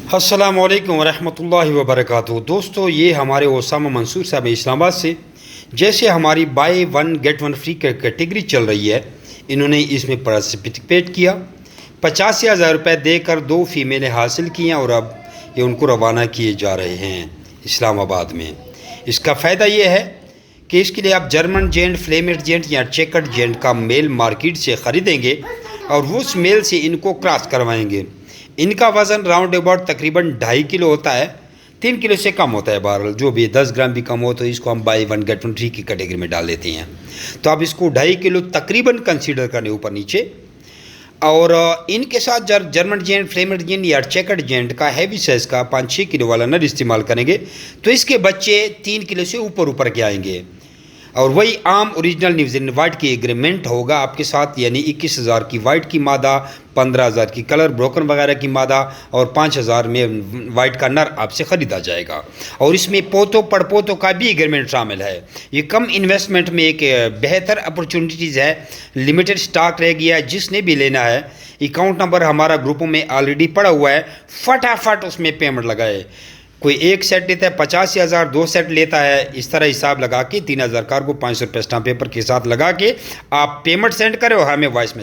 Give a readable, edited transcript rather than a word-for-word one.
अस्सलामुअलैकुम रहमतुल्लाहि व बरकातुहू। दोस्तों, ये हमारे ओसामा मंसूर साहब इस्लामाबाद से। जैसे हमारी by one get one free category चल रही है, इन्होंने इसमें पार्टिसिपेट किया। 85,000 रुपये देकर 2 फीमेलें हासिल की हैं और अब ये उनको रवाना किए जा रहे हैं इस्लामाबाद में। इसका फ़ायदा ये है कि इसके लिए आप जर्मन जेंट, फ्लेमिश जेंट या चेकर्ड जेंट का मेल मार्केट से ख़रीदेंगे और उस मेल से इनको क्रॉस करवाएंगे। इनका वज़न राउंड अबाउट तकरीबन 2.5 किलो होता है, 3 किलो से कम होता है। बहरहाल जो भी 10 ग्राम भी कम हो तो इसको हम by one get one free की कैटेगरी में डाल देते हैं। तो आप इसको 2.5 किलो तकरीबन कंसीडर करने ऊपर नीचे। और इनके साथ जर्मन जेंट, फ्लेमिश जेंट या चेकर्ड जेंट का हैवी साइज़ का 5-6 किलो वाला नर इस्तेमाल करेंगे तो इसके बच्चे 3 किलो से ऊपर के आएंगे। और वही आम ओरिजिनल न्यूजीलैंड वाइट की एग्रीमेंट होगा आपके साथ, यानी 21,000 की वाइट की मादा, 15,000 की कलर ब्रोकन वगैरह की मादा और 5,000 में वाइट का नर आपसे ख़रीदा जाएगा। और इसमें पोतों पड़पोतों का भी एग्रीमेंट शामिल है। ये कम इन्वेस्टमेंट में एक बेहतर अपॉर्चुनिटीज़ है। लिमिटेड स्टॉक रह गया है, जिसने भी लेना है अकाउंट नंबर हमारा ग्रुपों में ऑलरेडी पड़ा हुआ है, फटाफट उसमें पेमेंट लगाए। कोई एक सेट लेता है 85,000, 2 सेट लेता है, इस तरह हिसाब लगा के 3,000 कार्गो 500 रुपये स्टाम्प पेपर के साथ लगा के आप पेमेंट सेंड करें और हमें वॉइस